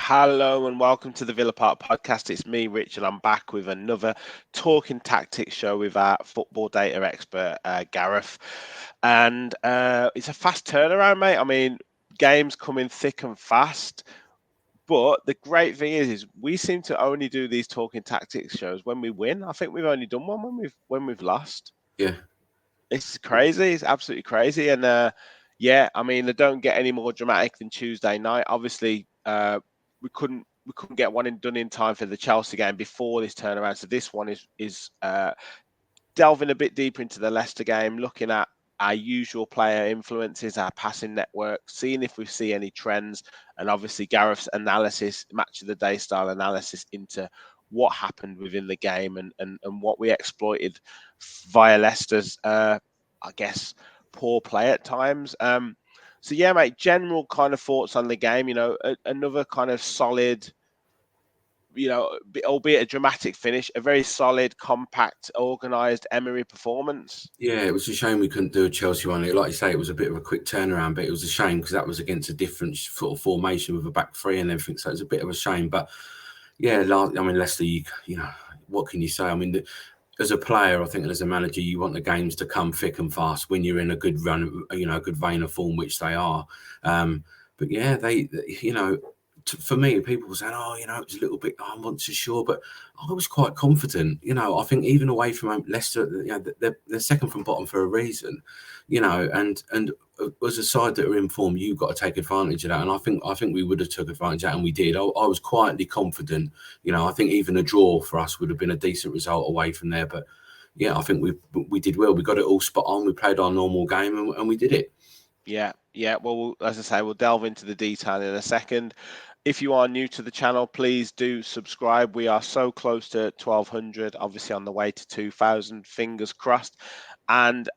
Hello and welcome to the Villa Park podcast. It's me, Rich, and I'm back with another talking tactics show with our football data expert, Gareth. And it's a fast turnaround, mate. I mean, games coming thick and fast. But the great thing is we seem to only do these talking tactics shows when we win. I think we've only done one when we've lost. Yeah. It's crazy. It's absolutely crazy. And yeah, I mean, they don't get any more dramatic than Tuesday night. Obviously, we couldn't get one done in time for the Chelsea game before this turnaround. So this one is delving a bit deeper into the Leicester game, looking at our usual player influences, our passing network, seeing if we see any trends, and obviously Gareth's analysis, match of the day style analysis into what happened within the game and what we exploited via Leicester's, I guess, poor play at times. So yeah, mate, general kind of thoughts on the game. Another kind of solid, albeit a dramatic finish, a very solid, compact, organised Emery performance. Yeah, it was a shame we couldn't do a Chelsea one. Like you say, it was a bit of a quick turnaround, but it was a shame because that was against a different sort of formation with a back three and everything. So it was a bit of a shame. But yeah, I mean, Leicester, you know, what can you say? I mean, as a player, I think, and as a manager, you want the games to come thick and fast when you're in a good run, a good vein of form, which they are. But yeah, for me, people were saying, it was a little bit, I'm not so sure, but I was quite confident. I think even away from Leicester, they're second from bottom for a reason, and as a side that are in form, you've got to take advantage of that. And I think we would have took advantage of that, and we did. I was quietly confident. I think even a draw for us would have been a decent result away from there. But yeah, I think we did well. We got it all spot on. We played our normal game, and we did it. Yeah. Well, as I say, we'll delve into the detail in a second. If you are new to the channel, please do subscribe. We are so close to 1,200, obviously on the way to 2,000, fingers crossed. And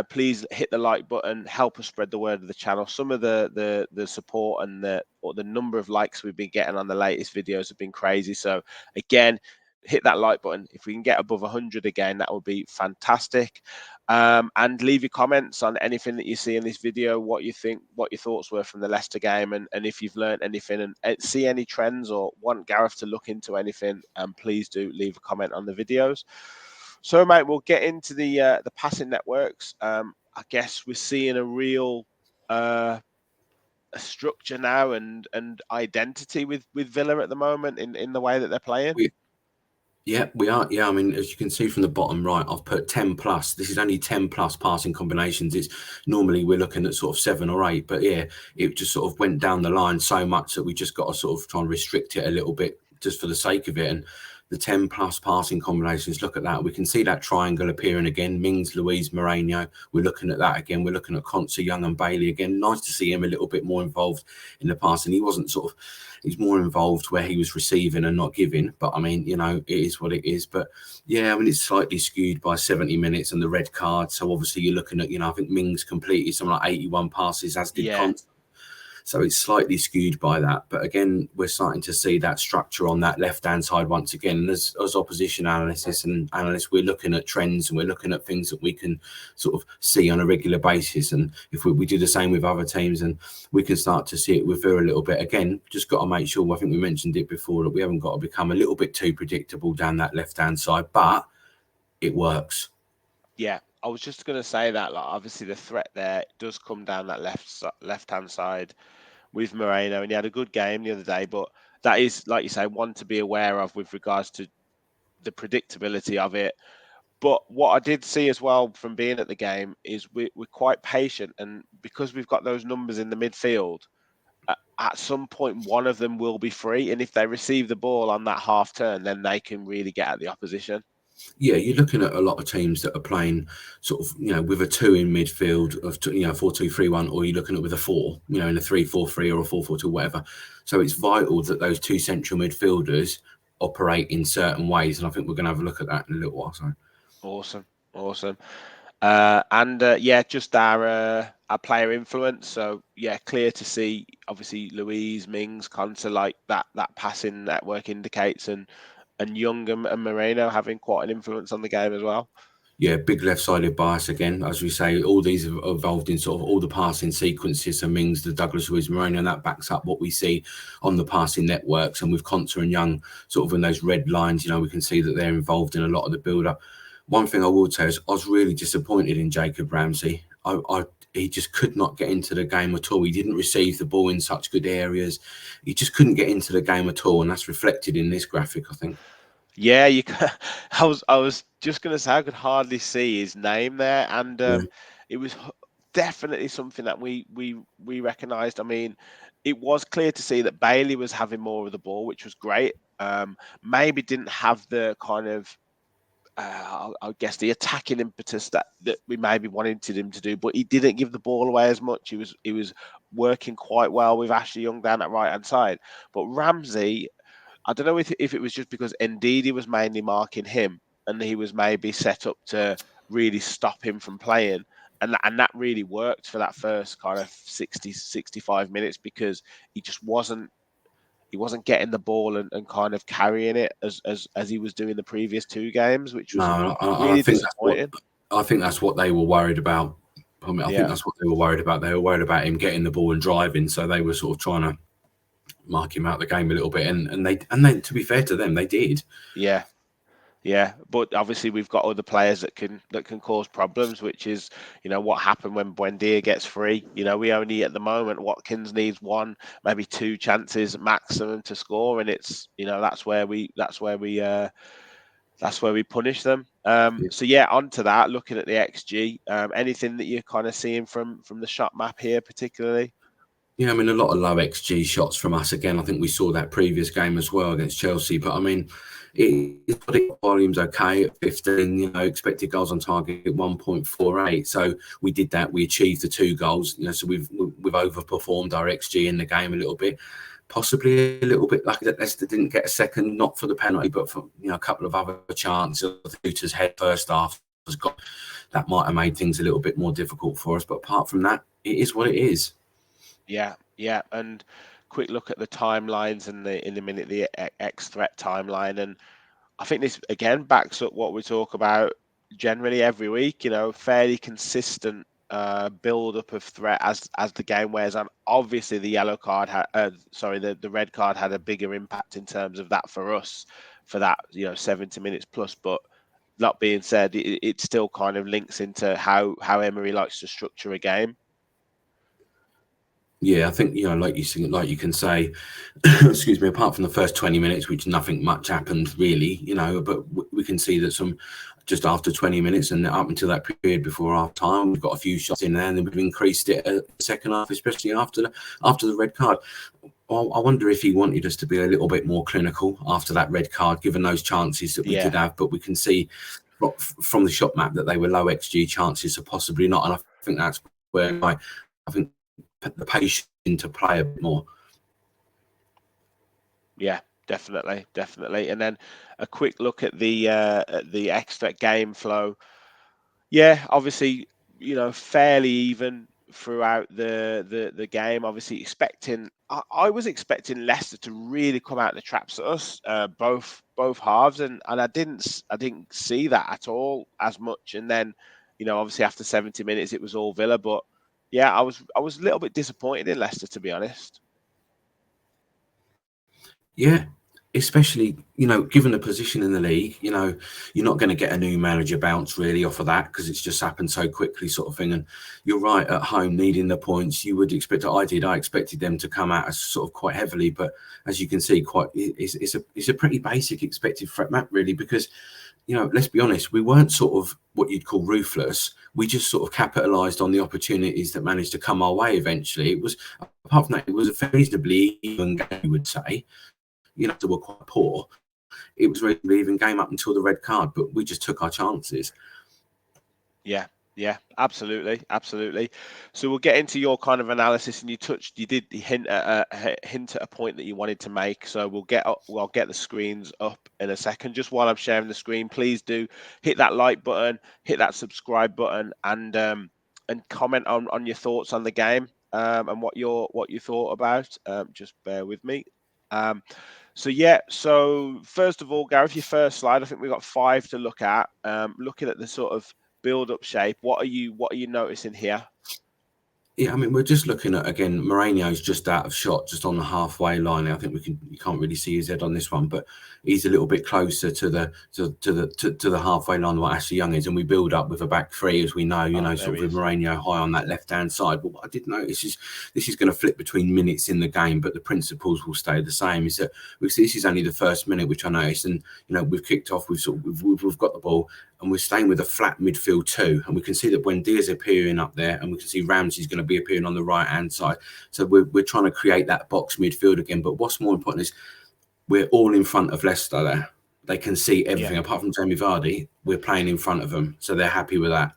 please hit the like button, help us spread the word of the channel. Some of the support and the number of likes we've been getting on the latest videos have been crazy. So again, hit that like button. If we can get above 100 again, that would be fantastic. And leave your comments on anything that you see in this video, what you think, what your thoughts were from the Leicester game, and if you've learned anything and see any trends or want Gareth to look into anything, please do leave a comment on the videos. So, mate, we'll get into the passing networks. I guess we're seeing a real a structure now and identity with Villa at the moment in the way that they're playing. Yeah, we are. Yeah, I mean, as you can see from the bottom right, I've put 10 plus. This is only 10 plus passing combinations. It's normally we're looking at sort of 7 or 8, but yeah, it just sort of went down the line so much that we just got to sort of try and restrict it a little bit just for the sake of it. And the 10 plus passing combinations, look at that. We can see that triangle appearing again. Mings, Luiz, Moreno. We're looking at that again. We're looking at Konsa, Young and Bailey again. Nice to see him a little bit more involved in the passing. He wasn't sort of, he's more involved where he was receiving and not giving. But I mean, it is what it is. But yeah, I mean, it's slightly skewed by 70 minutes and the red card. So obviously you're looking at, I think Mings completed something like 81 passes, as did Konsa. So it's slightly skewed by that. But again, we're starting to see that structure on that left-hand side once again. And as opposition analysts, we're looking at trends and we're looking at things that we can sort of see on a regular basis. And if we do the same with other teams, and we can start to see it with Villa a little bit. Again, just got to make sure, I think we mentioned it before, that we haven't got to become a little bit too predictable down that left-hand side. But it works. Yeah, I was just going to say that, like, obviously the threat there does come down that left-hand side with Moreno, and he had a good game the other day, but that is, like you say, one to be aware of with regards to the predictability of it. But what I did see as well from being at the game is we're quite patient, and because we've got those numbers in the midfield, at some point one of them will be free, and if they receive the ball on that half turn, then they can really get at the opposition. Yeah, you're looking at a lot of teams that are playing sort of, with a 2 in midfield of, 4-2-3-1, or you're looking at with a 4, in a 3-4-3 or a 4-4-2, whatever. So it's vital that those two central midfielders operate in certain ways. And I think we're going to have a look at that in a little while. So Awesome. Yeah, just our player influence. So yeah, clear to see. Obviously, Luiz, Mings, Konsa, like that passing network indicates, and Young and Moreno having quite an influence on the game as well. Yeah, big left-sided bias again. As we say, all these have evolved in sort of all the passing sequences. So Mings, the Douglas Luiz Moreno, and that backs up what we see on the passing networks. And with Konsa and Young sort of in those red lines, you know, we can see that they're involved in a lot of the build-up. One thing I would say is I was really disappointed in Jacob Ramsey. He just could not get into the game at all. He didn't receive the ball in such good areas. He just couldn't get into the game at all, and that's reflected in this graphic, I think. Yeah, you. I was just going to say I could hardly see his name there, and Yeah. it was definitely something that we recognised. I mean, it was clear to see that Bailey was having more of the ball, which was great. Maybe didn't have the kind of I guess the attacking impetus that we maybe wanted him to do, but he didn't give the ball away as much. He was working quite well with Ashley Young down that right hand side, but Ramsey. I don't know if it was just because Ndidi was mainly marking him and he was maybe set up to really stop him from playing. And that really worked for that first kind of 60, 65 minutes because he wasn't getting the ball and kind of carrying it as he was doing the previous two games, which was No, I really think disappointing. that's what they were worried about. I mean, I think Yeah, that's what they were worried about. They were worried about him getting the ball and driving, so they were sort of trying to mark him out the game a little bit. And they to be fair to them, they did. yeah. Yeah, but obviously we've got other players that can cause problems, which is, what happened when Buendia gets free. We only at the moment Watkins needs one, maybe two chances maximum to score, and it's that's where we punish them. So yeah, onto that. Looking at the XG, anything that you're kind of seeing from the shot map here, particularly? Yeah, I mean, a lot of low XG shots from us again. I think we saw that previous game as well against Chelsea. But I mean, volume's okay at 15. You know, expected goals on target at 1.48. So we did that. We achieved the 2 goals. You know, so we've overperformed our XG in the game a little bit. Possibly a little bit lucky that Leicester didn't get a second, not for the penalty, but for a couple of other chances. Hooter's head first half has got that might have made things a little bit more difficult for us. But apart from that, it is what it is. Yeah, yeah, and quick look at the timelines and in the minute the X threat timeline, and I think this again backs up what we talk about generally every week. Fairly consistent build up of threat as the game wears on. Obviously, the yellow card the red card had a bigger impact in terms of that for us for that 70 minutes plus. But that being said, it still kind of links into how Emery likes to structure a game. Yeah, I think like you can say, excuse me. Apart from the first 20 minutes, which nothing much happened really, but we can see that just after 20 minutes and up until that period before half time, we've got a few shots in there, and then we've increased it the second half, especially after the red card. I wonder if he wanted us to be a little bit more clinical after that red card, given those chances that we did have. But we can see from the shot map that they were low XG chances, so possibly not. And I think that's where I think the patience to play a bit more. Yeah, definitely. And then a quick look at the extra game flow. Yeah, obviously, fairly even throughout the game. Obviously, I was expecting Leicester to really come out the traps at us, both halves, and I didn't see that at all as much. And then, obviously after 70 minutes, it was all Villa. But yeah, I was a little bit disappointed in Leicester, to be honest. Yeah, especially given the position in the league, you're not going to get a new manager bounce really off of that because it's just happened so quickly, sort of thing. And you're right, at home needing the points, you would expect. I expected them to come out as sort of quite heavily, but as you can see, it's a pretty basic expected threat map really, because let's be honest, we weren't sort of what you'd call ruthless. We just sort of capitalised on the opportunities that managed to come our way eventually. It was, apart from that, it was a reasonably even game, you would say. They were quite poor. It was a reasonably even game up until the red card, but we just took our chances. Yeah, absolutely. So we'll get into your kind of analysis, and you did hint at a point that you wanted to make. So I'll get the screens up in a second. Just while I'm sharing the screen, please do hit that like button, hit that subscribe button, and comment on your thoughts on the game, and what you thought about. Just bear with me. So yeah, so first of all, Gareth, your first slide, I think we've got 5 to look at. Looking at the sort of build-up shape, what are you noticing here? Yeah, I mean, we're just looking at, again, Mourinho's just out of shot, just on the halfway line. I think you can't really see his head on this one, but he's a little bit closer to the halfway line than what Ashley Young is. And we build up with a back three, as we know, Oh, there sort of he with is. Mourinho high on that left hand side. But what I did notice is this is going to flip between minutes in the game, but the principles will stay the same. Is that this is only the first minute, which I noticed, and we've kicked off, we've got the ball, and we're staying with a flat midfield too. And we can see that Buendia's appearing up there, and we can see Ramsey's going to be appearing on the right hand side. So we're trying to create that box midfield again. But what's more important is we're all in front of Leicester there. They can see everything. Apart from Jamie Vardy, we're playing in front of them. So they're happy with that.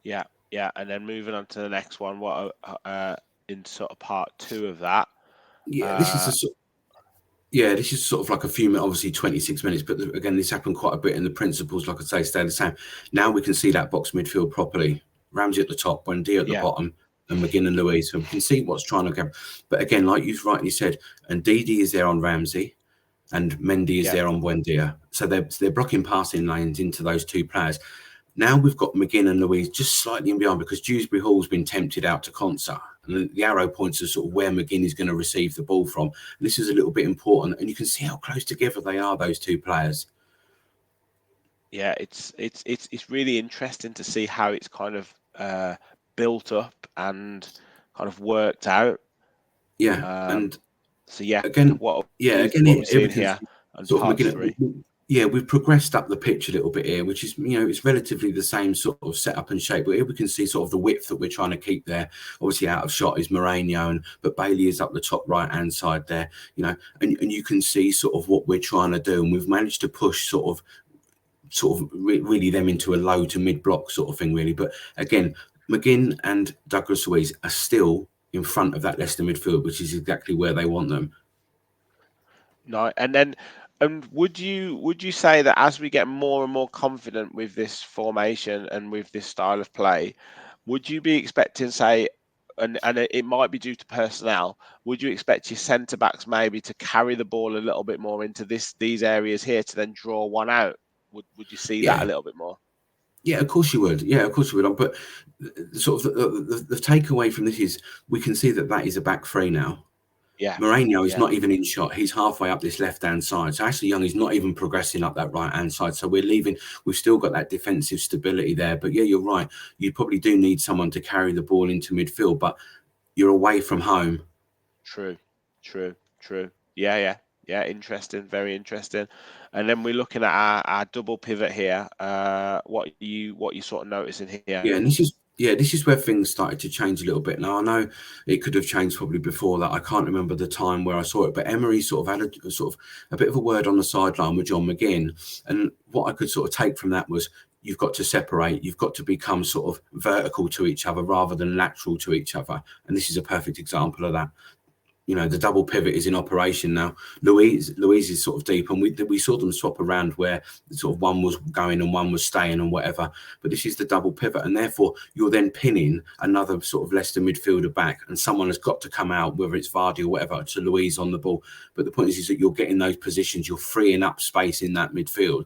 Yeah. And then moving on to the next one, what in sort of part 2 of that. Yeah, this is sort of like a few minutes, obviously 26 minutes, but again, this happened quite a bit, and the principles, like I say, stay the same. Now we can see that box midfield properly. Ramsey at the top, Buendia at the bottom, and McGinn and Louise. So we can see what's trying to go. But again, like you've rightly said, and Didi is there on Ramsey, and Mendy is there on Buendia. So they're blocking passing lanes into those two players. Now we've got McGinn and Louise just slightly in behind because Dewsbury Hall's been tempted out to Concert. And the arrow points to sort of where McGinn is going to receive the ball from. And this is a little bit important. And you can see how close together they are, those two players. Yeah, it's really interesting to see how it's kind of built up and kind of worked out. Yeah. And so yeah, again, what we're seeing here on sort of part 3. Yeah, we've progressed up the pitch a little bit here, which is, it's relatively the same sort of setup and shape. But here we can see sort of the width that we're trying to keep there. Obviously, out of shot is Mourinho, but Bailey is up the top right-hand side there, and you can see sort of what we're trying to do. And we've managed to push sort of really them into a low to mid block sort of thing, really. But again, McGinn and Douglas Luiz are still in front of that Leicester midfield, which is exactly where they want them. No, and would you say that as we get more and more confident with this formation and with this style of play, would you be expecting, say, and it might be due to personnel, would you expect your centre backs maybe to carry the ball a little bit more into these areas here to then draw one out? Would you see that a little bit more? Yeah, of course you would. Yeah, of course you would. But sort of the takeaway from this is we can see that is a back three now. Yeah. Mourinho is not even in shot. He's halfway up this left-hand side. So Ashley Young is not even progressing up that right-hand side. So we've still got that defensive stability there. But yeah, you're right. You probably do need someone to carry the ball into midfield, but you're away from home. True. Yeah. Interesting. Very interesting. And then we're looking at our double pivot here. What you sort of noticing here? Yeah, and this is where things started to change a little bit. Now I know it could have changed probably before that. I can't remember the time where I saw it, but Emery sort of had a bit of a word on the sideline with John McGinn, and what I could sort of take from that was you've got to separate. You've got to become sort of vertical to each other rather than lateral to each other, and this is a perfect example of that. The double pivot is in operation now. Louise is sort of deep, and we saw them swap around where sort of one was going and one was staying and whatever. But this is the double pivot, and therefore you're then pinning another sort of Leicester midfielder back, and someone has got to come out, whether it's Vardy or whatever, to Louise on the ball. But the point is that you're getting those positions, you're freeing up space in that midfield.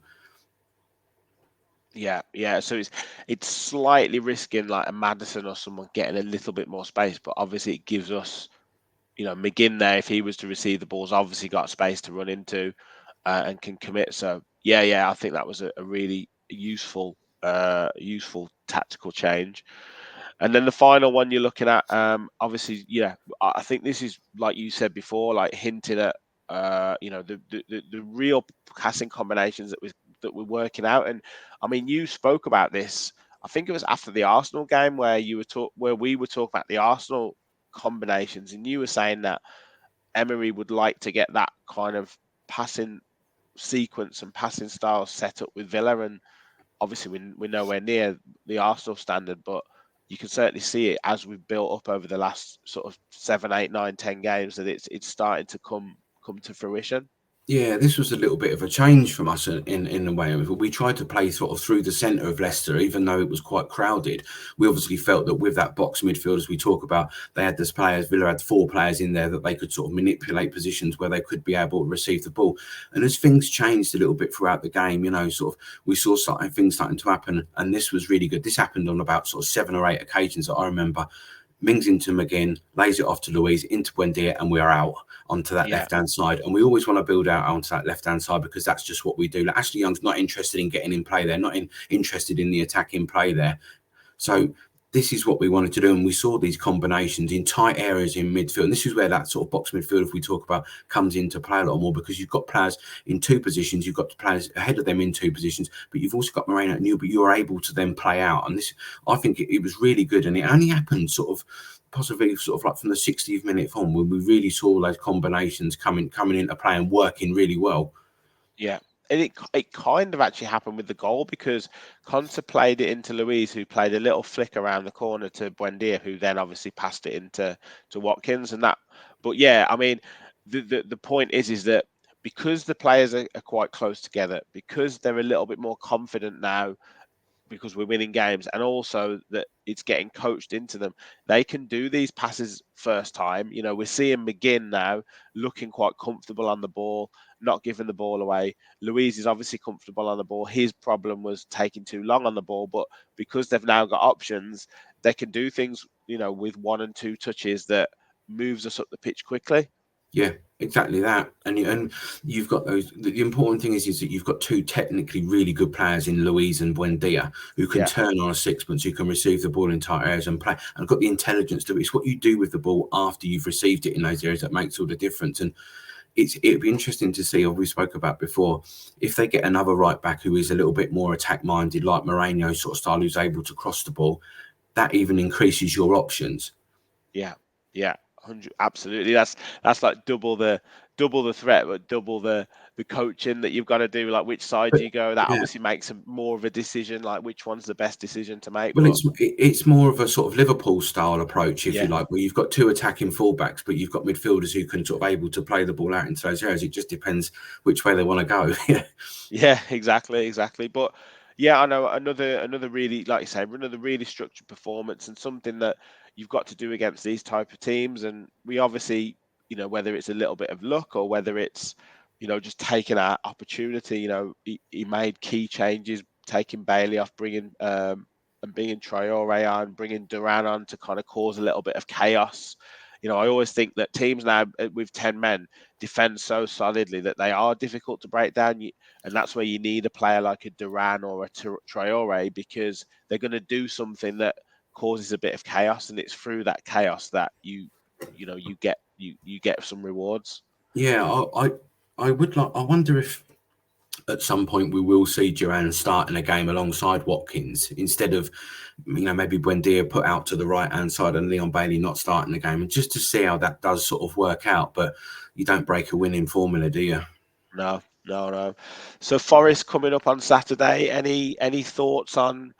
Yeah. So it's slightly risking like a Maddison or someone getting a little bit more space, but obviously it gives us, McGinn there, if he was to receive the ball's obviously got space to run into and can commit. So I think that was a really useful tactical change. And then the final one you're looking at, obviously, I think this is, like you said before, like hinting at the real passing combinations that we're working out. And I mean, you spoke about this. I think it was after the Arsenal game where we were talking about the Arsenal combinations, and you were saying that Emery would like to get that kind of passing sequence and passing style set up with Villa, and obviously we're nowhere near the Arsenal standard, but you can certainly see it as we've built up over the last sort of 7, 8, 9, 10 games that it's starting to come to fruition. Yeah, this was a little bit of a change from us in a way. We tried to play sort of through the centre of Leicester, even though it was quite crowded. We obviously felt that with that box midfield, as we talk about, they had this players. Villa had 4 players in there that they could sort of manipulate positions where they could be able to receive the ball. And as things changed a little bit throughout the game, sort of we saw things starting to happen, and this was really good. This happened on about sort of 7 or 8 occasions that I remember. Mings into McGinn, lays it off to Louise, into Buendia, and we are out onto that Yeah, left-hand side. And we always want to build out onto that left-hand side because that's just what we do. Like Ashley Young's not interested in getting in play there, interested in the attacking play there. So this is what we wanted to do. And we saw these combinations in tight areas in midfield. And this is where that sort of box midfield, if we talk about, comes into play a lot more because you've got players in 2 positions, you've got players ahead of them in 2 positions, but you've also got Moreno and you, but you're able to then play out. And this, I think it was really good. And it only happened sort of possibly sort of like from the 60th minute on when we really saw those combinations coming into play and working really well. yeah. And it kind of actually happened with the goal because Conte played it into Louise, who played a little flick around the corner to Buendia, who then obviously passed it into Watkins and that. But yeah, I mean, the point is that because the players are quite close together, because they're a little bit more confident now, because we're winning games, and also that it's getting coached into them. They can do these passes first time. We're seeing McGinn now looking quite comfortable on the ball, not giving the ball away. Louise is obviously comfortable on the ball. His problem was taking too long on the ball, but because they've now got options, they can do things, with 1 and 2 touches that moves us up the pitch quickly. Yeah, exactly that. And you've got those. The important thing is that you've got 2 technically really good players in Louise and Buendia who can Yeah. turn on a sixpence, who can receive the ball in tight areas and play, and got the intelligence to. It's what you do with the ball after you've received it in those areas that makes all the difference. And it'd be interesting to see, as we spoke about before, if they get another right back who is a little bit more attack minded, like Moreno sort of style, who's able to cross the ball. That even increases your options. Yeah, yeah, 100, absolutely. That's like double the threat, but double the coaching that you've got to do. Like which side But do you go? That yeah, obviously makes more of a decision. Like which one's the best decision to make. well, But it's more of a sort of Liverpool style approach, if you yeah, like, where you've got 2 attacking fullbacks, but you've got midfielders who can sort of able to play the ball out into those areas. It just depends which way they want to go. Yeah, yeah, exactly. But yeah, I know another really, like you say, another really structured performance, and something that you've got to do against these type of teams. And we obviously, whether it's a little bit of luck or whether it's, just taking our opportunity. He made key changes, taking Bailey off, bringing and bringing Traore on, bringing Duran on to kind of cause a little bit of chaos. I always think that teams now with 10 men defend so solidly that they are difficult to break down. And that's where you need a player like a Duran or a Traore, because they're going to do something that causes a bit of chaos, and it's through that chaos that you get some rewards. yeah. I would like. I wonder if at some point we will see Duran starting a game alongside Watkins instead of, maybe Buendia put out to the right hand side and Leon Bailey not starting the game, and just to see how that does sort of work out. But you don't break a winning formula, do you? No. So Forest coming up on Saturday. Any thoughts on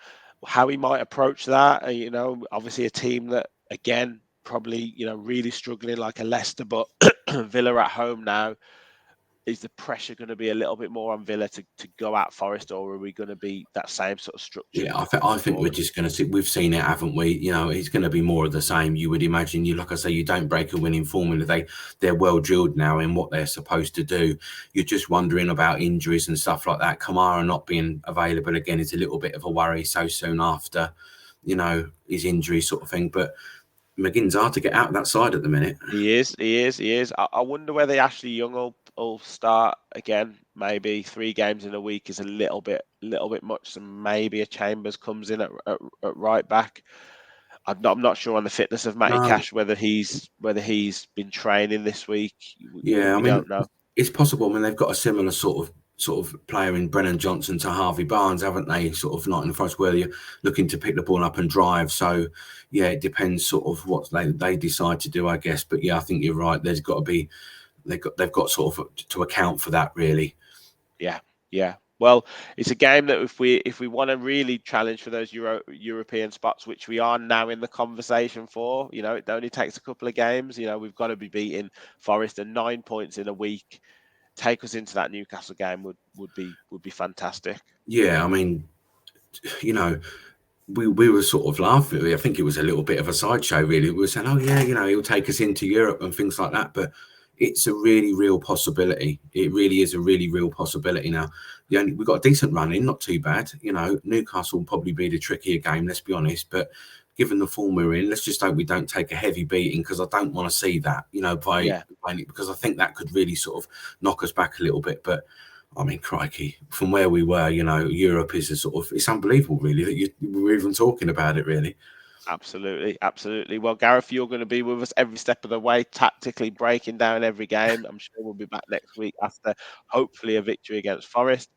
how he might approach that? Obviously a team that again probably really struggling like a Leicester, but Villa at home now. Is the pressure going to be a little bit more on Villa to go at Forest, or are we going to be that same sort of structured Yeah, I think we're performance? just going to see. We've seen it, haven't we? It's going to be more of the same. You would imagine. Like I say, you don't break a winning formula. They're well drilled now in what they're supposed to do. You're just wondering about injuries and stuff like that. Kamara not being available again is a little bit of a worry so soon after, his injury sort of thing. But McGinn's hard to get out of that side at the minute. He is. I wonder whether Ashley Young will start again. Maybe 3 games in a week is a little bit much. So maybe a Chambers comes in at right back. I'm not sure on the fitness of Matty No, Cash, whether he's been training this week. We, yeah, I we mean, don't know. it's possible. I mean, they've got a similar sort of player in Brennan Johnson to Harvey Barnes, haven't they? Sort of not in the Forest where you're looking to pick the ball up and drive. So, yeah, it depends sort of what they decide to do, I guess. But yeah, I think you're right. There's got to be they've got sort of to account for that, really. Yeah. Well, it's a game that if we want to really challenge for those European spots, which we are now in the conversation for, it only takes a couple of games. We've got to be beating Forest, and 9 points in a week take us into that Newcastle game would be fantastic. Yeah, I mean, you know, we were sort of laughing. I think it was a little bit of a sideshow, really. We were saying, oh yeah, he'll take us into Europe and things like that. But it's a really real possibility. It really is a really real possibility now. We've got a decent run in, not too bad. Newcastle will probably be the trickier game, let's be honest. But given the form we're in, let's just hope we don't take a heavy beating, because I don't want to see that, because I think that could really sort of knock us back a little bit. But I mean, crikey, from where we were, Europe is it's unbelievable, really, that we're even talking about it, really. Absolutely. Well, Gareth, you're going to be with us every step of the way, tactically breaking down every game. I'm sure we'll be back next week after hopefully a victory against Forest.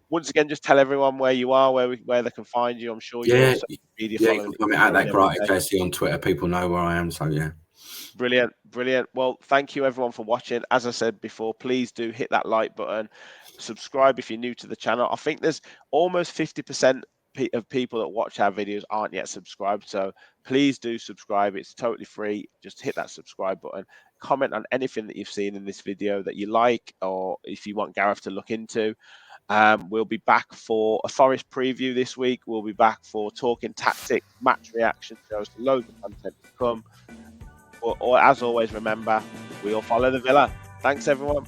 Once again, just tell everyone where you are, where they can find you. I'm sure your social media You following can find me at that growing great JC on Twitter. People know where I am, so yeah. Brilliant. Well, thank you everyone for watching. As I said before, please do hit that like button, subscribe if you're new to the channel. I think there's almost 50% of people that watch our videos aren't yet subscribed, so please do subscribe. It's totally free. Just hit that subscribe button, comment on anything that you've seen in this video that you like, or if you want Gareth to look into. We'll be back for a Forest preview this week. We'll be back for talking tactics, match reaction shows, loads of content to come. Or as always, remember, we all follow the Villa. Thanks, everyone.